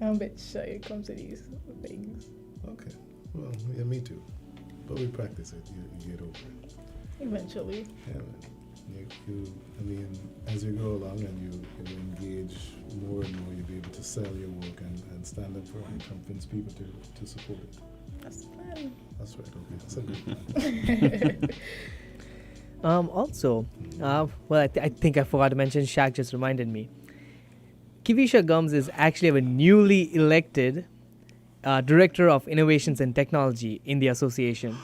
I'm a bit shy when it comes to these things.
Okay. Well, yeah, me too. But we practice it. You get over it.
Eventually.
Yeah, man. As you go along and you engage more and more, you'll be able to sell your work and stand up for it and convince people to support it.
That's the plan.
That's right. Okay. That's a good plan.
Also, I think I forgot to mention, Shaq just reminded me. Kivisha Gums is actually a newly elected Director of Innovations and Technology in the association.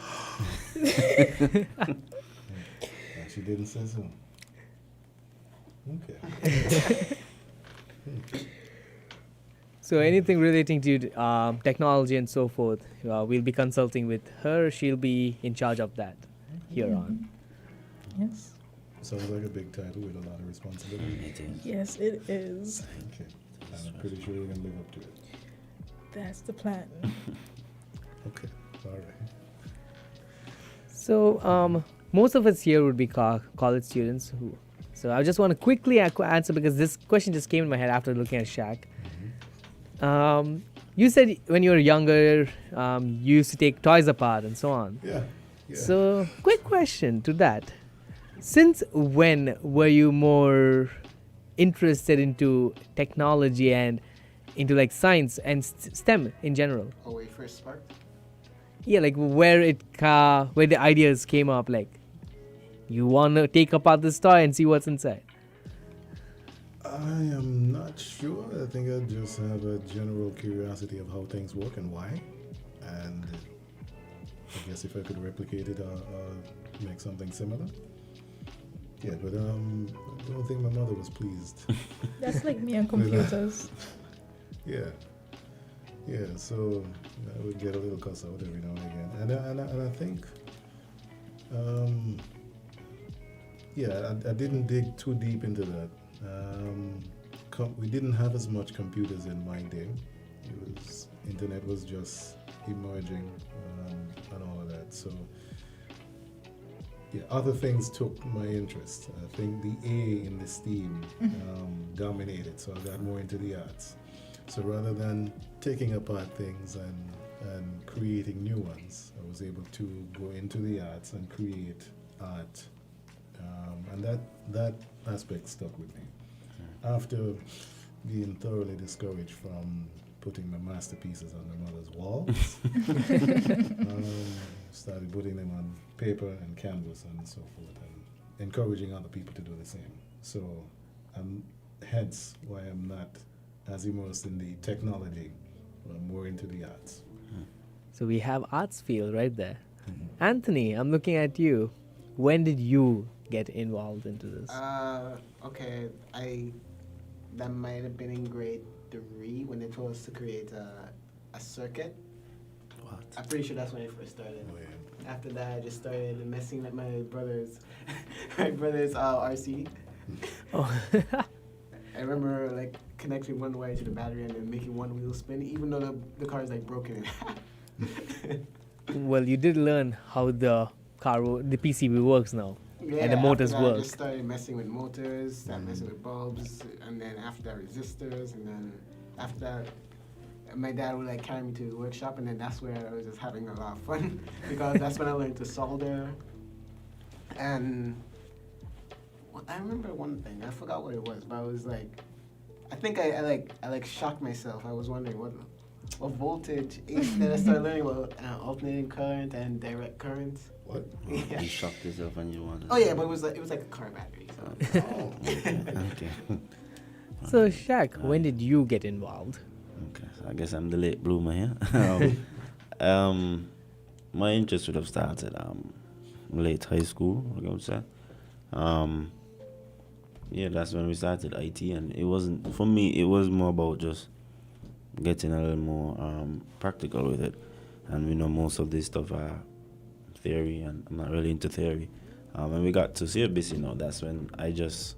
She didn't say so. Okay.
So anything relating to technology and so forth, we'll be consulting with her. She'll be in charge of that here on.
Yes.
Sounds like a big title with a lot of responsibility.
It is.
Yes, it is.
Okay. And I'm pretty sure you're going to live up to it.
That's the plan.
Okay. All right.
So most of us here would be college students. So I just want to quickly answer because this question just came in my head after looking at Shaq. You said when you were younger, you used to take toys apart and so on.
Yeah.
So, quick question to that. Since when were you more interested into technology and into like science and STEM in general?
Oh, wait, first spark?
Yeah, like where the ideas came up, like you want to take apart this toy and see what's inside.
I am not sure. I think I just have a general curiosity of how things work and why. And I guess if I could replicate it or make something similar. Yeah, but I don't think my mother was pleased.
That's like me and computers.
Yeah, so I would get a little cuss out every now and again. And I think, I didn't dig too deep into that. We didn't have as much computers in my day. Internet was just emerging and all of that. So yeah, other things took my interest. I think the A in the STEAM dominated, so I got more into the arts. So rather than taking apart things and creating new ones, I was able to go into the arts and create art. And that aspect stuck with me. After being thoroughly discouraged from putting my masterpieces on my mother's walls, started putting them on paper and canvas and so forth, and encouraging other people to do the same. So, hence why I'm not as immersed in the technology, but I'm more into the arts.
So we have arts field right there. Anthony, I'm looking at you. When did you get involved into this?
Okay, that might have been in grade 3 when they told us to create a circuit.
What?
I'm pretty sure that's when it first started.
Oh, yeah.
After that, I just started messing with my brother's RC.
Oh.
I remember like connecting one wire to the battery and then making one wheel spin, even though the car is like broken in half.
Well, you did learn how the the PCB works now.
Yeah,
And the motors
after that,
work.
I just started messing with motors, started messing with bulbs, and then after that resistors, and then after that, my dad would like carry me to the workshop, and then that's where I was just having a lot of fun because that's when I learned to solder. And I remember one thing, I forgot what it was, but I was like, I think I shocked myself. I was wondering what voltage is. Then I started learning about alternating current and direct current.
What?
Yeah.
You shocked yourself and you wanted.
Oh yeah, but it was like a car battery. So.
Oh.
Okay.
So, Shaq, when did you get involved?
Okay, so I guess I'm the late bloomer here. My interest would have started late high school, I would say. Yeah, that's when we started IT, and it wasn't for me. It was more about just getting a little more practical with it, and we know most of this stuff are theory, and I'm not really into theory. When we got to CBC, that's when I just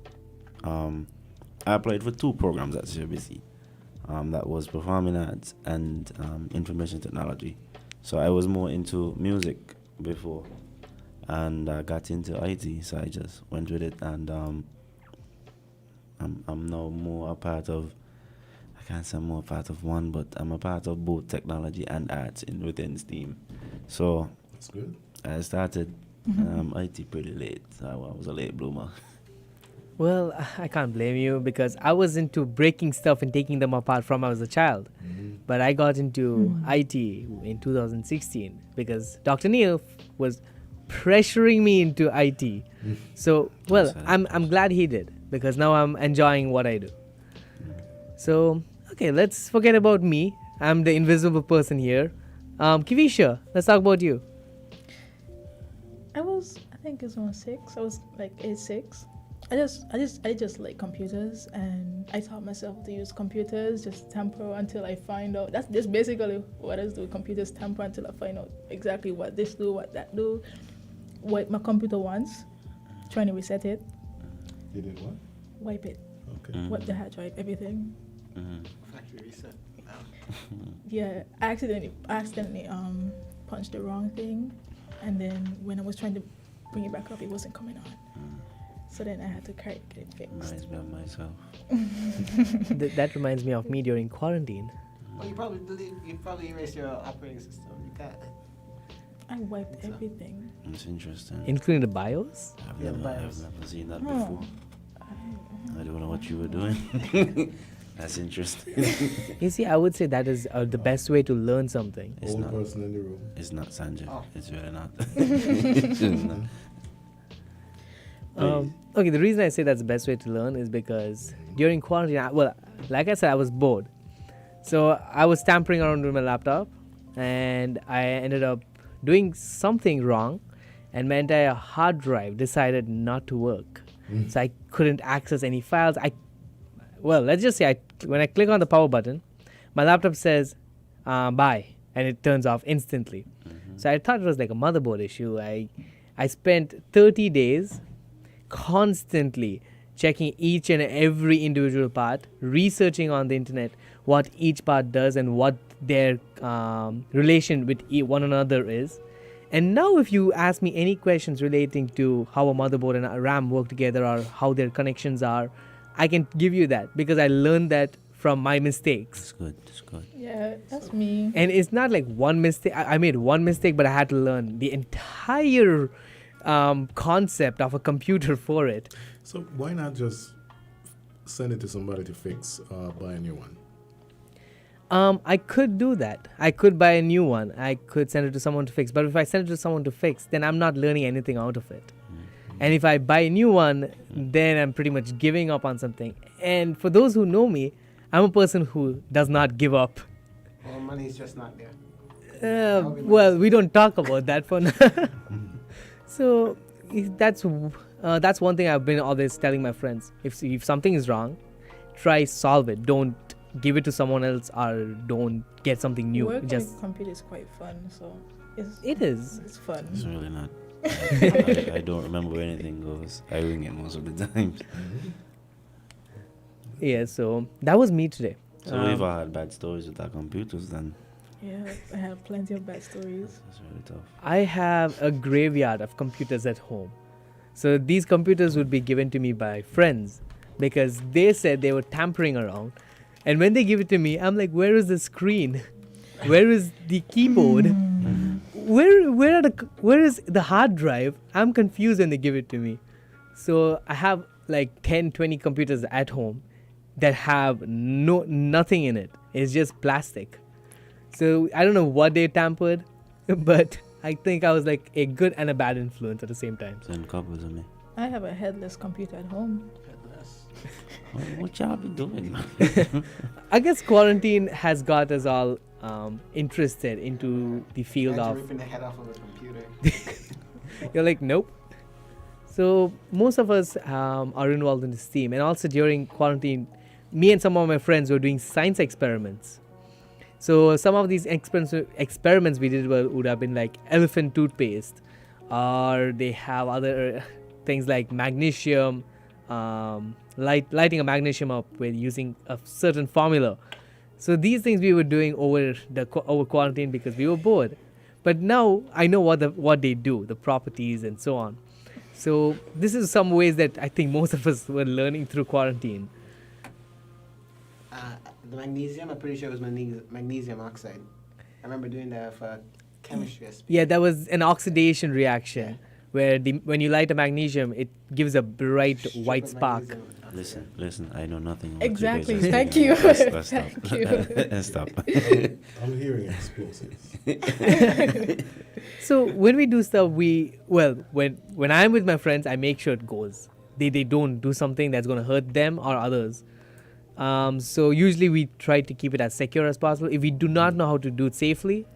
I applied for 2 programs at CBC. That was performing arts and information technology. So I was more into music before, and I got into IT. So I just went with it, and I'm now more a part of. I can't say I'm more a part of one, but I'm a part of both technology and arts within STEAM. So
That's good.
I started IT pretty late. So I was a late bloomer.
Well, I can't blame you because I was into breaking stuff and taking them apart from I was a child. But I got into IT in 2016 because Dr. Neil was pressuring me into IT. So, well, I'm glad he did because now I'm enjoying what I do. So, okay, let's forget about me. I'm the invisible person here. Kivisha, let's talk about you.
I think it's on 6. I was like age 6. I just like computers, and I taught myself to use computers, just temper until I find out. That's just basically what I do. Computers temper until I find out exactly what this do, what that do, what my computer wants. Trying to reset it,
You did what?
wipe it,
Okay.
wipe the hard drive, everything.
Factory reset.
Yeah, I accidentally punched the wrong thing, and then when I was trying to bring it back up, it wasn't coming on. So then I had to get it fixed.
Reminds me of myself.
That reminds me of me during quarantine.
Well, you probably erased your operating system. You got it.
I wiped everything.
It's interesting.
Including the BIOS?
I've
Yeah,
never
bias.
seen that
Oh.
before. I don't know what you were doing. That's interesting.
You see, I would say that is the best way to learn something.
It's
Old
not.
person in the room.
It's not Sanjay.
Oh.
It's really not. It's really not.
Okay, the reason I say that's the best way to learn is because during quarantine, like I said, I was bored. So I was tampering around with my laptop, and I ended up doing something wrong, and my entire hard drive decided not to work. So I couldn't access any files. Let's just say when I click on the power button, my laptop says, bye, and it turns off instantly. So I thought it was like a motherboard issue. I spent 30 days constantly checking each and every individual part, researching on the internet what each part does and what their relation with one another is. And now if you ask me any questions relating to how a motherboard and a RAM work together or how their connections are, I can give you that because I learned that from my mistakes.
It's good. It's good.
Yeah, that's me.
And it's not like one mistake. I made one mistake, but I had to learn the entire concept of a computer for it.
So why not just send it to somebody to fix, buy a new one?
I could do that. I could buy a new one. I could send it to someone to fix. But if I send it to someone to fix, then I'm not learning anything out of it. And if I buy a new one, then I'm pretty much giving up on something. And for those who know me, I'm a person who does not give up.
Well, money's just not there.
Well, we don't talk about that for now. So that's one thing I've been always telling my friends. If something is wrong, try solve it. Don't give it to someone else or don't get something new.
Working
Just
with computer is quite fun, so
it is.
it's fun.
It's really not. I don't remember where anything goes. I wing it most of the time.
Yeah, so that was me today.
So we've all had bad stories with our computers then.
Yeah, I have plenty of bad stories.
That's really tough.
I have a graveyard of computers at home. So these computers would be given to me by friends because they said they were tampering around. And when they give it to me, I'm like, where is the screen? Where is the keyboard? Where is the hard drive? I'm confused when they give it to me. So I have like 10, 20 computers at home that have nothing in it. It's just plastic. So I don't know what they tampered, but I think I was like a good and a bad influence at the same time.
Send copies of me.
I have a headless computer at home.
What y'all be doing, man?
I guess quarantine has got us all interested into the field
Imagine
of.
ripping the head off of a computer.
You're like, nope. So most of us are involved in this team, and also during quarantine, me and some of my friends were doing science experiments. So some of these experiments we did would have been like elephant toothpaste, or they have other things like magnesium, lighting a magnesium up with using a certain formula. So these things we were doing over quarantine because we were bored. But now I know what they do, the properties and so on. So this is some ways that I think most of us were learning through quarantine.
The magnesium, I'm pretty sure it was magnesium oxide. I remember doing that for chemistry.
Yeah, that was an oxidation reaction where when you light a magnesium, it gives a bright white spark.
Listen, I know nothing. About
Exactly.
You guys.
Thank you.
Let's
Thank
stop.
you.
Let's stop.
I'm hearing explosives.
So when we do stuff, when I'm with my friends, I make sure it goes. They don't do something that's going to hurt them or others. So usually we try to keep it as secure as possible. If we do not know how to do it safely,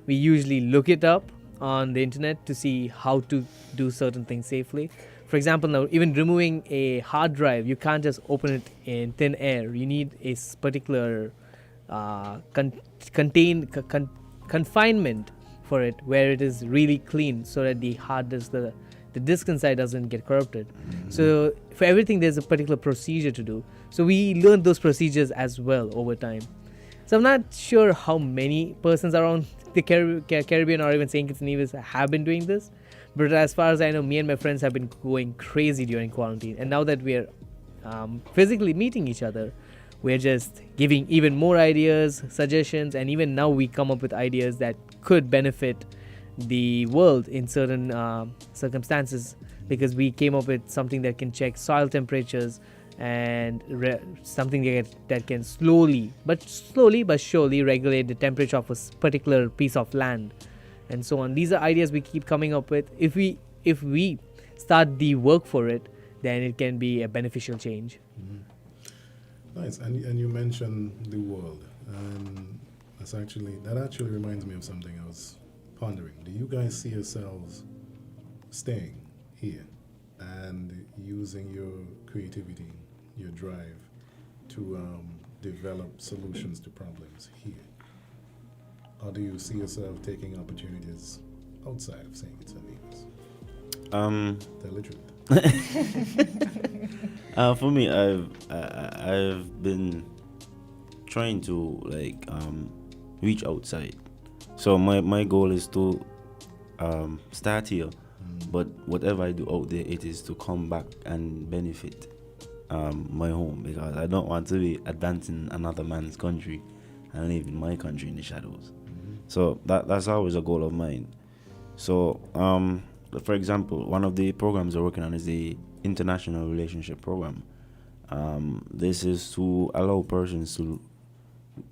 we usually look it up on the internet to see how to do certain things safely. For example, now even removing a hard drive, you can't just open it in thin air. You need a particular confinement for it where it is really clean so that the hard disk, the disk inside doesn't get corrupted. So for everything, there's a particular procedure to do. So we learned those procedures as well over time. So I'm not sure how many persons around the Caribbean or even St. Kitts and Nevis have been doing this. But as far as I know, me and my friends have been going crazy during quarantine. And now that we're physically meeting each other, we're just giving even more ideas, suggestions, and even now we come up with ideas that could benefit the world in certain circumstances, because we came up with something that can check soil temperatures and something that can slowly but surely regulate the temperature of a particular piece of land, and so on. These are ideas we keep coming up with. If we start the work for it, then it can be a beneficial change.
Nice, and you mentioned the world, and that actually reminds me of something I was pondering. Do you guys see yourselves staying here and using your creativity, your drive to develop solutions to problems here? Or do you see yourself taking opportunities outside of St. Kitts and Nevis? Tell the truth.
For me, I've been trying to reach outside. So my goal is to start here, but whatever I do out there, it is to come back and benefit my home, because I don't want to be advancing another man's country and leaving my country in the shadows. So that's always a goal of mine. So for example, one of the programs we're working on is the International Relationship Program. This is to allow persons to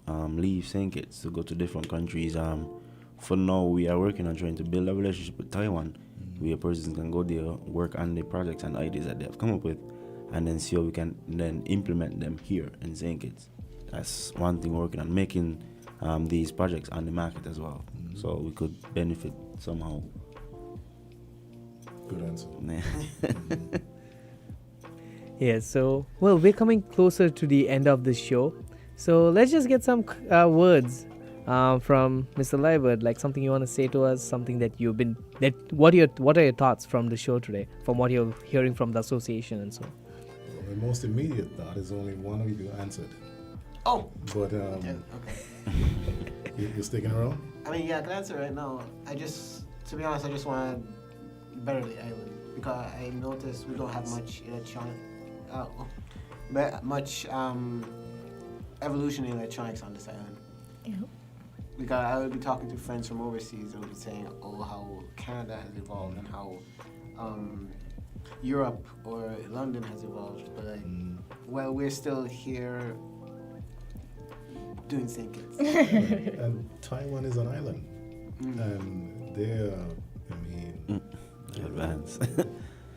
leave St. Kitts to go to different countries. For now, we are working on trying to build a relationship with Taiwan, where persons can go there, work on the projects and ideas that they have come up with, and then see how we can then implement them here in St. Kitts. That's one thing we're working on, making these projects on the market as well, so we could benefit somehow.
Good answer.
Yeah, so, we're coming closer to the end of the show. So let's just get some words from Mr. Liebert, like something you want to say to us, something that what are your thoughts from the show today, from what you're hearing from the association and so on?
Well, most immediate thought is only one of you answered.
Oh.
But
Yeah, okay.
you're sticking around?
I mean, yeah, I can answer right now. To be honest, I just want to better the island because I noticed we don't have much evolution in electronics on this island.
Yeah.
Because I would be talking to friends from overseas who would be saying, oh, how Canada has evolved and how Europe or London has evolved. But well, we're still here doing same kids.
And Taiwan is an island. And they're,
Advanced.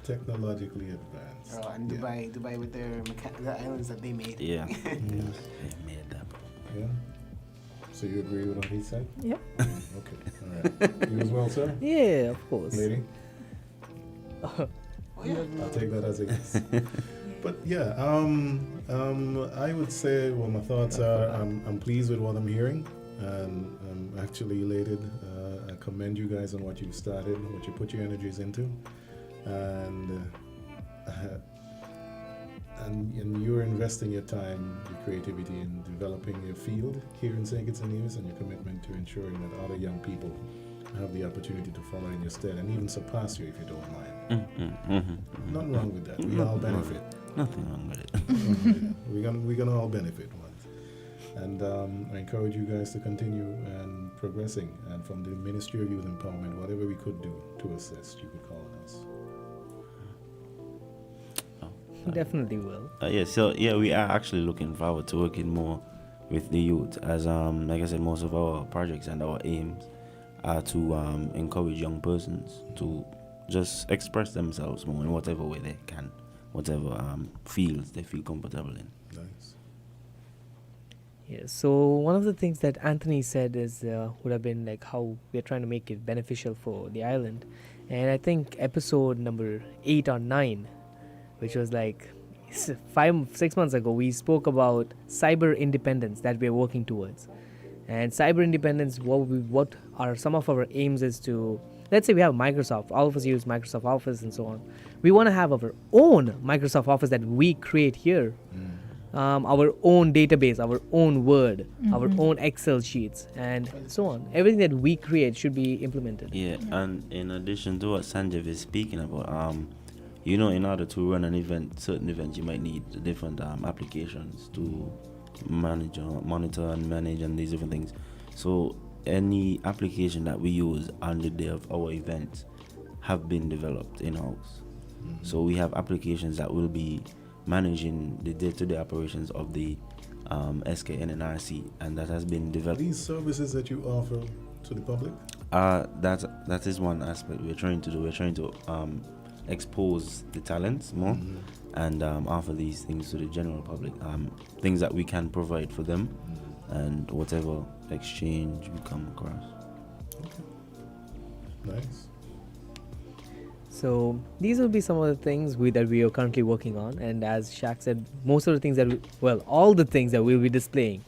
technologically advanced.
Oh, and Dubai with their the islands that they made.
Yeah. They made that.
Yeah. So you agree with what he said?
Yep.
Okay. All right. You as well, sir?
Yeah, of course.
Lady?
Oh, yeah.
I'll take that as a yes. But yeah, I would say, well, my thoughts are, I'm pleased with what I'm hearing, and I'm actually elated. I commend you guys on what you've started, what you put your energies into, and you're investing your time, your creativity in developing your field here in St. Kitts and Nevis, and your commitment to ensuring that other young people have the opportunity to follow in your stead and even surpass you if you don't mind. Nothing wrong with that. We all benefit.
Nothing wrong with it.
We're gonna all benefit once. And I encourage you guys to continue and progressing. And from the Ministry of Youth Empowerment, whatever we could do to assist, you could call on us.
Definitely will.
We are actually looking forward to working more with the youth, as like I said, most of our projects and our aims are to encourage young persons to just express themselves more in whatever way they can, whatever fields they feel comfortable in.
Nice.
Yeah, so one of the things that Anthony said is would have been like how we're trying to make it beneficial for the island. And I think episode number 8 or 9, which was like 5-6 months ago, we spoke about cyber independence that we're working towards. And cyber independence, what are some of our aims is to, let's say we have Microsoft, all of us use Microsoft Office and so on. We want to have our own Microsoft Office that we create here. Our own database, our own Word, our own Excel sheets, and so on. Everything that we create should be implemented.
Yeah, and in addition to what Sanjeev is speaking about, in order to run an event, certain events, you might need different applications to monitor and manage and these different things. So any application that we use on the day of our event have been developed in-house. So we have applications that will be managing the day-to-day operations of the SKNNRC, and that has been developed.
These services that you offer to the public?
That is one aspect we're trying to do. We're trying to expose the talents more and offer these things to the general public, things that we can provide for them and whatever exchange we come across.
Okay. Nice.
So these will be some of the things that we are currently working on, and as Shaq said, most of the things all the things that we'll be displaying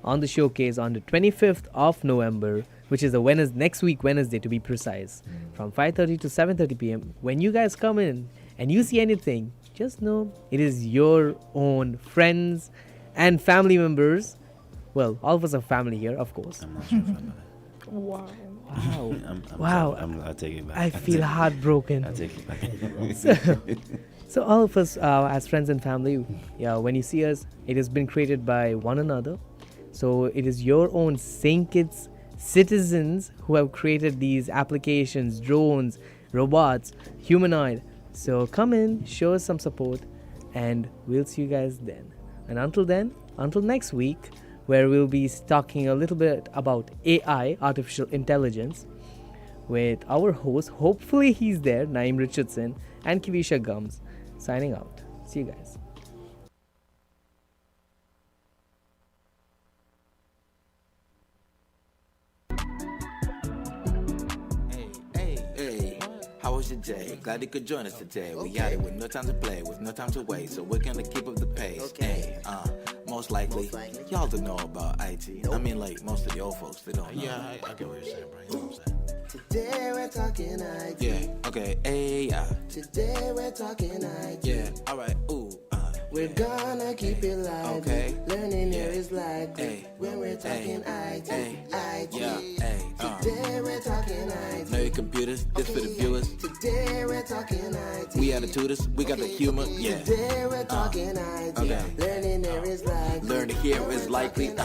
on the showcase on the 25th of November, which is next week Wednesday to be precise, from 5:30 to 7:30 p.m. When you guys come in and you see anything, just know it is your own friends and family members. Well, all of us are family here, of course.
I'm not sure if I know that.
Wow.
Wow.
Wow.
Wow.
I'll take it back.
I feel heartbroken.
I'll take it back.
So all of us as friends and family, when you see us, it has been created by one another. So it is your own St. Kitts citizens who have created these applications, drones, robots, humanoid. So come in, show us some support, and we'll see you guys then. And until next week, where we'll be talking a little bit about AI, artificial intelligence, with our host, hopefully he's there, Naeem Richardson, and Kivisha Gums, signing out. See you guys.
Hey, how was your day? Glad you could join us today. We got it with no time to play, with no time to wait, so we're gonna keep up the pace. Hey, most likely, y'all don't know about IT. I mean, like, most of the old folks, they don't know.
Yeah, I get what you're saying, bro. You know what I'm saying?
Today we're talking IT.
Yeah, okay, hey,
Today we're talking IT.
yeah, alright, ooh,
We're gonna keep it lively.
Okay.
Learning here
Yeah.
is likely.
Hey.
When we're talking
Hey.
IT,
Hey.
IT.
Yeah. Hey.
Today we're talking IT.
Know your computers, this for the viewers.
Today we're talking IT.
We are the tutors, we got the humor, yeah.
Today we're talking IT.
Okay.
Learning here is likely.
Learn to hear is likely, so